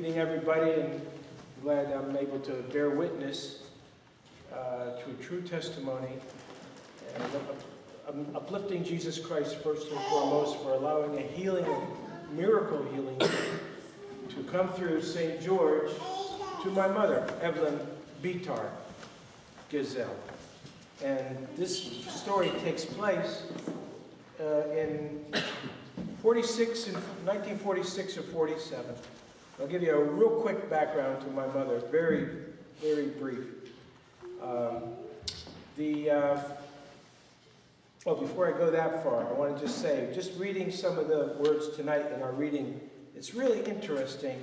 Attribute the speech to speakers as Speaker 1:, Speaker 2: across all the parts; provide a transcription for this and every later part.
Speaker 1: evening, everybody, and glad I'm able to bear witness to a true testimony and uplifting Jesus Christ first and foremost for allowing a healing, a miracle healing, to come through St. George to my mother, Evelyn Betar, Gazal. And this story takes place in 1946 or 47. I'll give you a real quick background to my mother, very, very brief. Well, before I go that far, I want to just say, just reading some of the words tonight in our reading, it's really interesting,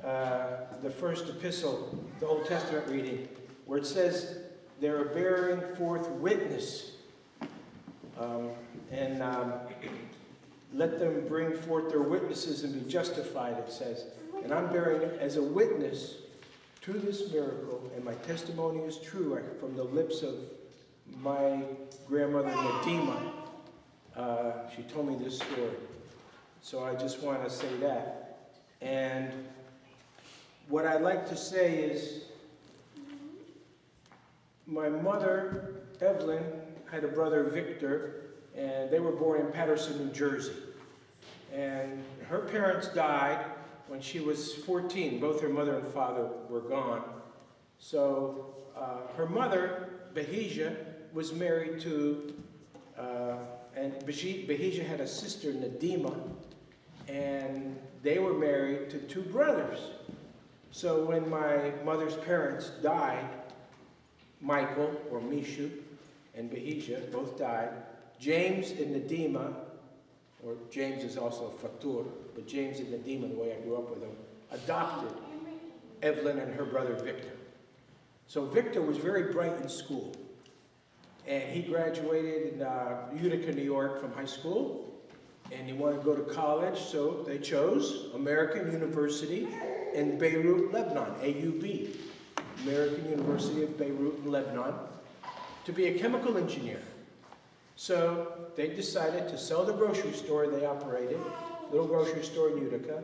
Speaker 1: the first epistle, the Old Testament reading, where it says, they're bearing forth witness, let them bring forth their witnesses and be justified, it says. And I'm bearing it as a witness to this miracle, and my testimony is true from the lips of my grandmother, Nadima. She told me this story. So I just want to say that. And what I'd like to say is, my mother, Evelyn, had a brother, Victor, and they were born in Paterson, New Jersey. And her parents died when she was 14. Both her mother and father were gone. So her mother, Behijah, was married to, and Behijah had a sister, Nadima, and they were married to two brothers. So when my mother's parents died, Michael, or Mishu, and Behijah both died. James and Nadima, or James is also Fatur, but James and Nadima, the way I grew up with them, adopted Evelyn and her brother Victor. So Victor was very bright in school. And he graduated in Utica, New York from high school. And he wanted to go to college, so they chose American University in Beirut, Lebanon, AUB. American University of Beirut in Lebanon, to be a chemical engineer. So they decided to sell the grocery store they operated, little grocery store in Utica,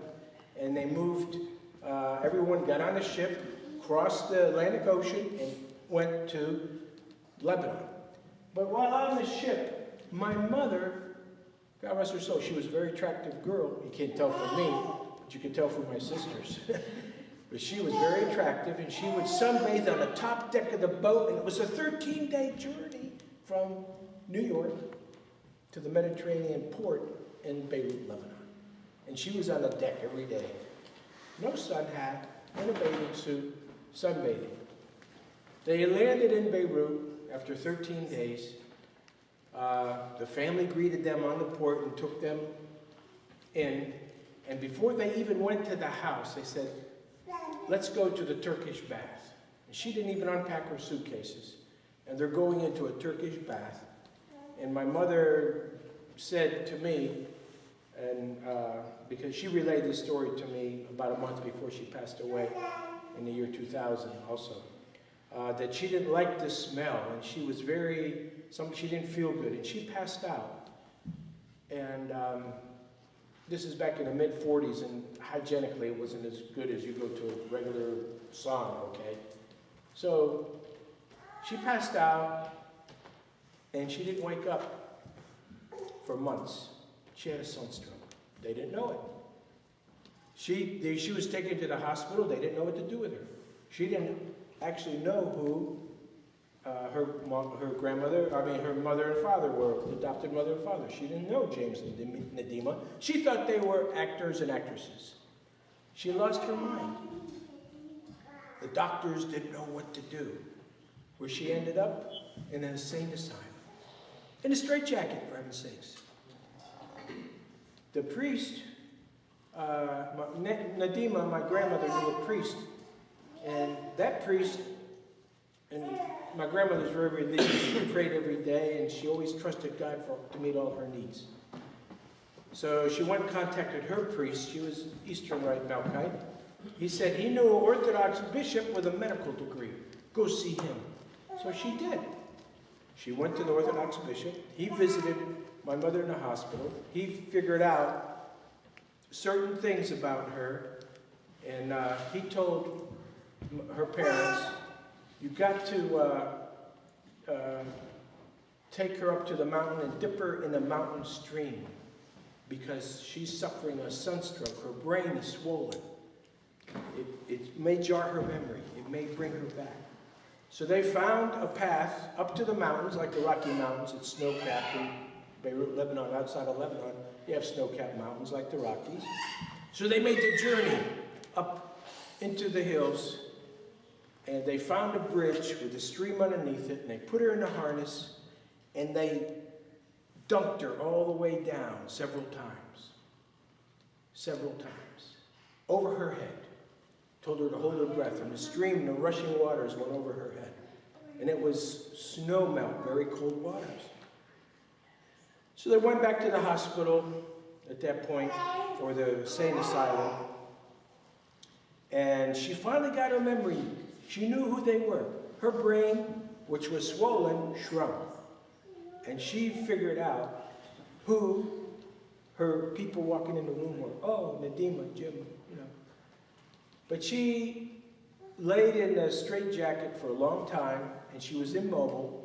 Speaker 1: and they moved, everyone got on a ship, crossed the Atlantic Ocean, and went to Lebanon. But while on the ship, my mother, God rest her soul, she was a very attractive girl. You can't tell from me, but you can tell from my sisters. But she was very attractive, and she would sunbathe on the top deck of the boat, and it was a 13-day journey from New York to the Mediterranean port in Beirut, Lebanon. And she was on the deck every day. No sun hat, in a bathing suit, sunbathing. They landed in Beirut after 13 days. The family greeted them on the port and took them in. And before they even went to the house, they said, let's go to the Turkish bath. And she didn't even unpack her suitcases. And they're going into a Turkish bath. And my mother said to me, and because she relayed this story to me about a month before she passed away in the year 2000 also, that she didn't like the smell, and she was she didn't feel good, and she passed out. And this is back in the mid-40s, and hygienically it wasn't as good as you go to a regular sauna, okay? So she passed out, and she didn't wake up for months. She had a sunstroke. They didn't know it. She was taken to the hospital. They didn't know what to do with her. She didn't actually know who her mother and father were, adopted mother and father. She didn't know James and Nadima. She thought they were actors and actresses. She lost her mind. The doctors didn't know what to do. Where she ended up in an insane asylum. In a straitjacket, for heaven's sakes. The priest, Nadima, my grandmother, knew a priest. And that priest, and my grandmother's very religious. She prayed every day, and she always trusted God to meet all her needs. So she went and contacted her priest. She was Eastern Rite Melkite. He said he knew an Orthodox bishop with a medical degree. Go see him. So she did. She went to the Orthodox bishop. He visited my mother in the hospital. He figured out certain things about her And he told her parents, you got to take her up to the mountain and dip her in the mountain stream because she's suffering a sunstroke. Her brain is swollen. It may jar her memory. It may bring her back. So they found a path up to the mountains, like the Rocky Mountains. It's snow-capped in Beirut, Lebanon. Outside of Lebanon, you have snow-capped mountains like the Rockies. So they made the journey up into the hills, and they found a bridge with a stream underneath it, and they put her in a harness, and they dunked her all the way down several times, over her head. Told her to hold her breath, and the stream and the rushing waters went over her head. And it was snow melt, very cold waters. So they went back to the hospital at that point, or the insane asylum, and she finally got her memory. She knew who they were. Her brain, which was swollen, shrunk. And she figured out who her people walking in the room were. Oh, Nadima, Jim, you know. But she laid in a straitjacket for a long time, and she was immobile.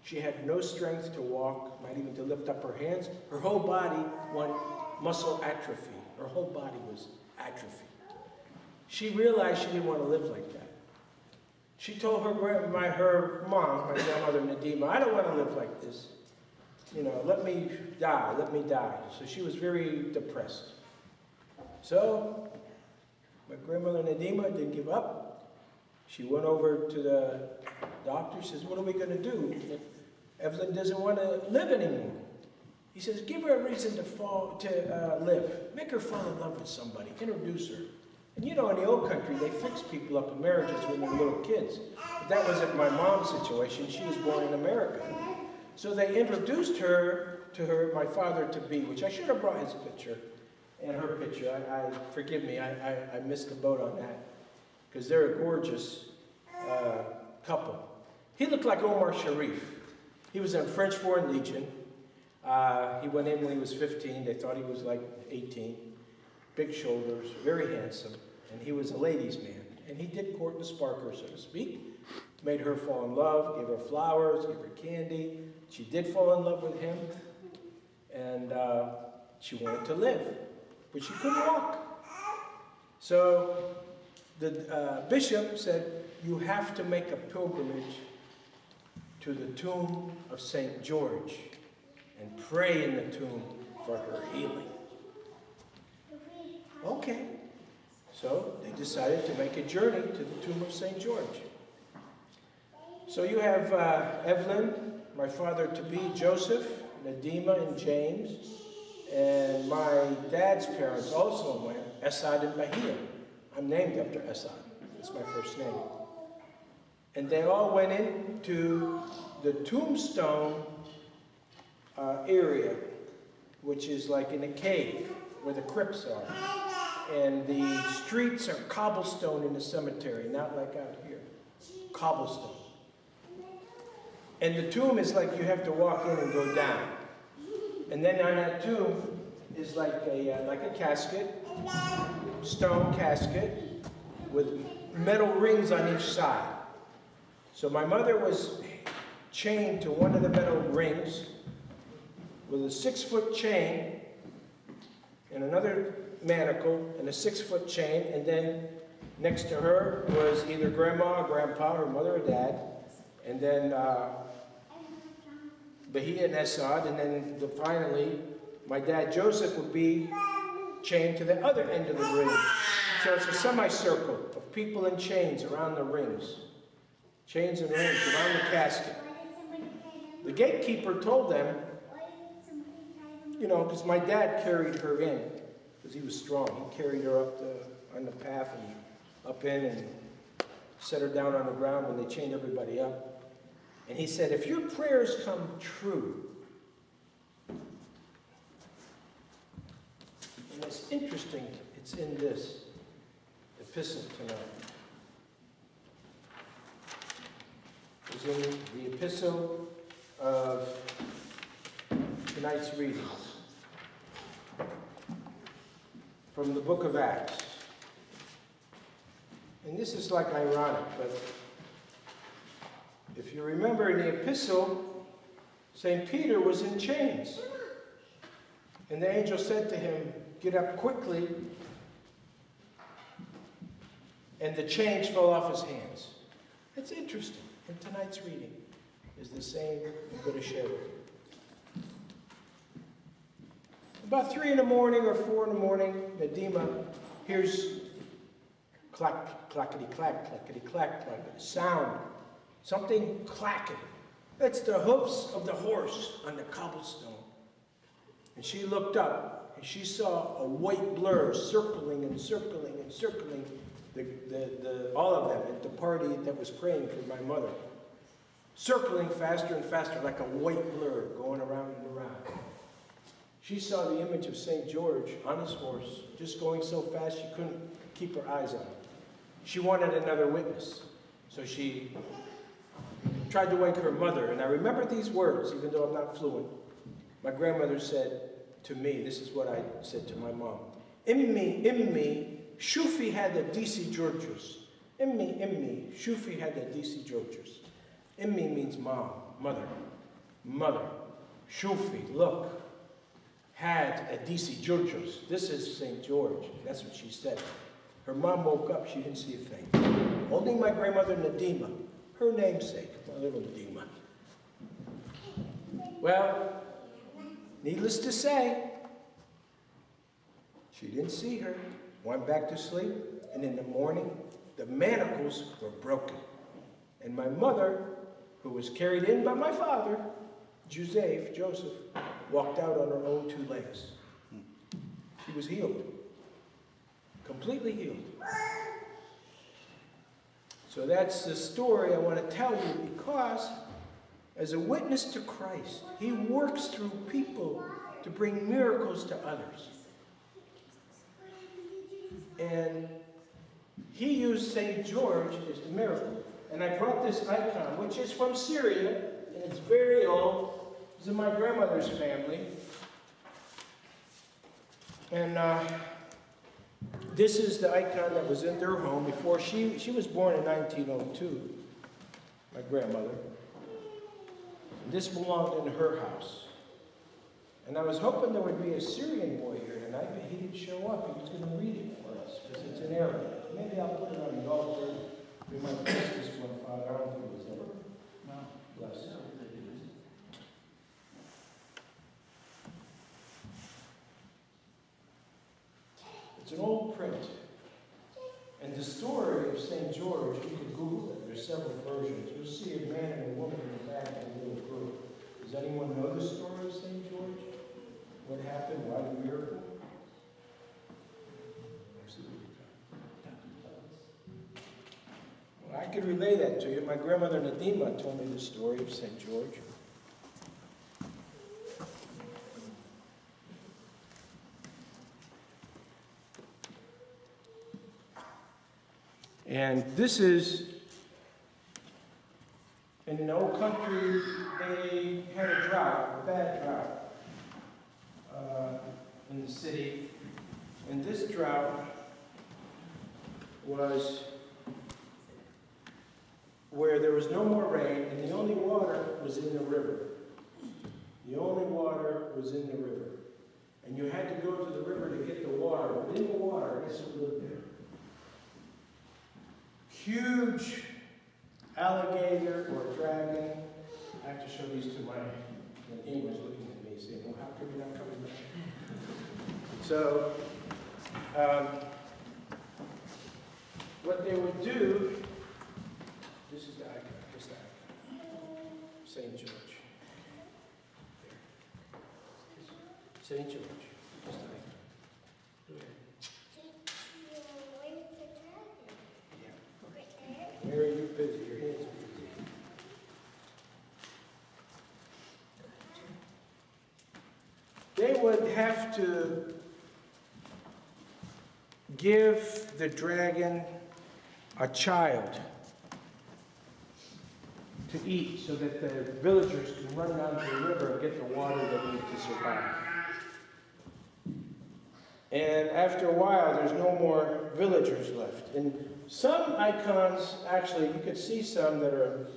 Speaker 1: She had no strength to walk, not even to lift up her hands. Her whole body went muscle atrophy. Her whole body was atrophied. She realized she didn't want to live like that. She told her mom, my grandmother Nadima, I don't want to live like this. You know, let me die. So she was very depressed. So my grandmother Nadima didn't give up. She went over to the doctor. She says, what are we going to do? Evelyn doesn't want to live anymore. He says, give her a reason to live. Make her fall in love with somebody. Introduce her. And you know, in the old country, they fix people up in marriages when they're little kids. But that wasn't my mom's situation. She was born in America. So they introduced her to my father-to-be, which I should have brought his picture and her picture. Forgive me, I missed the boat on that, because they're a gorgeous couple. He looked like Omar Sharif. He was in French Foreign Legion. He went in when he was 15. They thought he was like 18. Big shoulders, very handsome, and he was a ladies' man. And he did court the sparker, so to speak. Made her fall in love, gave her flowers, gave her candy. She did fall in love with him, and she wanted to live, but she couldn't walk. So the bishop said, you have to make a pilgrimage to the tomb of St. George and pray in the tomb for her healing. Okay. So they decided to make a journey to the tomb of St. George. So you have Evelyn, my father-to-be, Joseph, Nadima, and James. And my dad's parents also went, Esad and Bahia. I'm named after Esad. That's my first name. And they all went into the tombstone area, which is like in a cave where the crypts are. And the streets are cobblestone in the cemetery, not like out here. Cobblestone. And the tomb is like you have to walk in and go down. And then on that tomb is like a casket, stone casket, with metal rings on each side. So my mother was chained to one of the metal rings with a 6-foot chain and another manacle and a 6-foot chain, and then next to her was either grandma or grandpa, her mother or dad, and then Bahia and Esad, and then finally my dad Joseph would be chained to the other end of the ring. So it's a semicircle of people in chains around the rings. Chains and rings around the casket. The gatekeeper told them, you know, because my dad carried her in, because he was strong. He carried her up on the path and up in and set her down on the ground when they chained everybody up. And he said, if your prayers come true, and it's interesting, it's in this epistle tonight. It's in the epistle of tonight's readings from the book of Acts. And this is like ironic, but if you remember in the epistle, St. Peter was in chains. And the angel said to him, "Get up quickly." And the chains fell off his hands. It's interesting. And tonight's reading is the same I'm going to share with you. About 3 in the morning or 4 in the morning, Nadima hears clack, clackety clack, clackety clack, clackety sound. Something clacking. That's the hoofs of the horse on the cobblestone. And she looked up and she saw a white blur circling and circling and circling all of them at the party that was praying for my mother. Circling faster and faster like a white blur going around and around. She saw the image of St. George on his horse, just going so fast she couldn't keep her eyes on him. She wanted another witness, so she tried to wake her mother. And I remember these words, even though I'm not fluent. My grandmother said to me, this is what I said to my mom. Immi, Shufi had the DC Georgius. Immi, Shufi had the DC Georgius. Immi means mom, mother. Mother. Shufi, look, had a DC Georgius. This is St. George. That's what she said. Her mom woke up, she didn't see a thing. Only my grandmother Nadima, her namesake, my little Nadima. Well, needless to say, she didn't see her, went back to sleep, and in the morning, the manacles were broken. And my mother, who was carried in by my father, Joseph, walked out on her own 2 legs. She was healed, completely healed. So that's the story I want to tell you, because as a witness to Christ, he works through people to bring miracles to others. And he used St. George as the miracle. And I brought this icon, which is from Syria, and it's very old. It's in my grandmother's family. And this is the icon that was in their home before she was born in 1902, my grandmother. And this belonged in her house. And I was hoping there would be a Syrian boy here tonight, but he didn't show up. He was going to read it for us, because it's in Arabic. Maybe I'll put it on the altar. We might bless this one, Father. I don't think it was ever. No. Bless it. It's an old print. And the story of St. George, you can Google it. There's several versions. You'll see a man and a woman in the back in a little group. Does anyone know the story of St. George? What happened? Why the miracle? Absolutely. Well, I could relay that to you. My grandmother Nadima told me the story of St. George. And this is, in an old country, they had a drought, a bad drought, in the city. And this drought was where there was no more rain, and the only water was in the river. The only water was in the river. And you had to go to the river to get the water. But in the water, guess who lived there? Huge alligator or dragon. I have to show these to my English looking at me saying, well, how come you're not coming back? So, what they would do, this is the icon, just the icon. St. George. There. St. George, just the icon. Go ahead. Where are you busy? Your hands are busy. They would have to give the dragon a child to eat so that the villagers can run down to the river and get the water they need to survive. And after a while, there's no more villagers left. And some icons, actually, you could see some that are,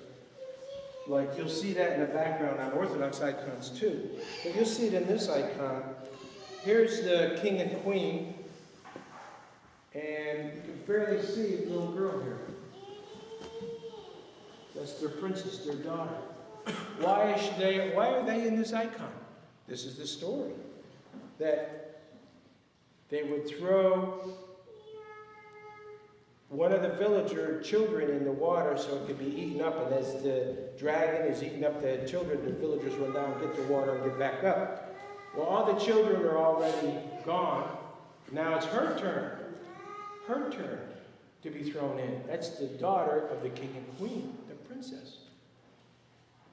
Speaker 1: like you'll see that in the background on Orthodox icons too. But you'll see it in this icon. Here's the king and queen. And you can barely see the little girl here. That's their princess, their daughter. Why are they in this icon? This is the story. That they would throw one of the villager children in the water so it could be eaten up. And as the dragon is eating up the children, the villagers run down, get the water, and get back up. Well, all the children are already gone. Now it's her turn to be thrown in. That's the daughter of the king and queen, the princess.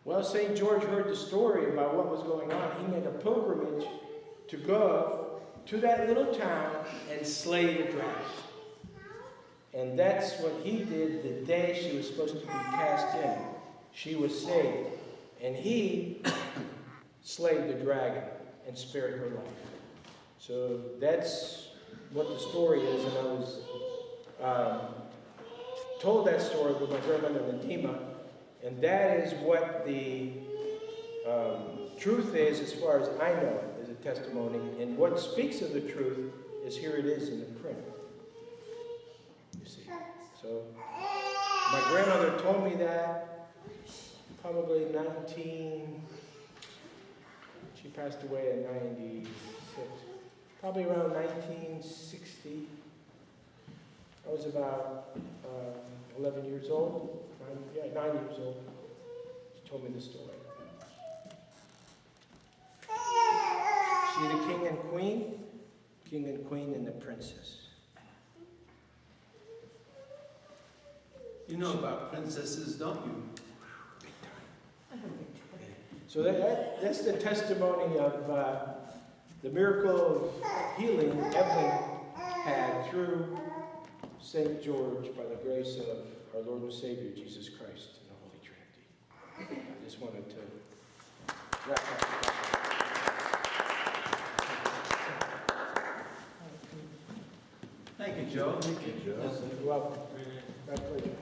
Speaker 1: Well, St. George heard the story about what was going on. He made a pilgrimage to go to that little town and slay the dragon. And that's what he did the day she was supposed to be cast in. She was saved. And he slayed the dragon and spared her life. So that's what the story is. And I was told that story with my grandmother Nadima. And that is what the truth is as far as I know it, as a testimony. And what speaks of the truth is here it is in the print. You see. So my grandmother told me that probably she passed away in 96. Probably around 1960. I was about 11 years old. 9 years old. She told me the story. See the king and queen? King and queen and the princess.
Speaker 2: You know about princesses, don't you?
Speaker 1: Betar. So that's the testimony of the miracle of healing Evelyn had through St. George by the grace of our Lord and Savior, Jesus Christ, in the Holy Trinity. I just wanted to wrap up.
Speaker 2: Thank you, Joe.
Speaker 1: You're welcome. My pleasure.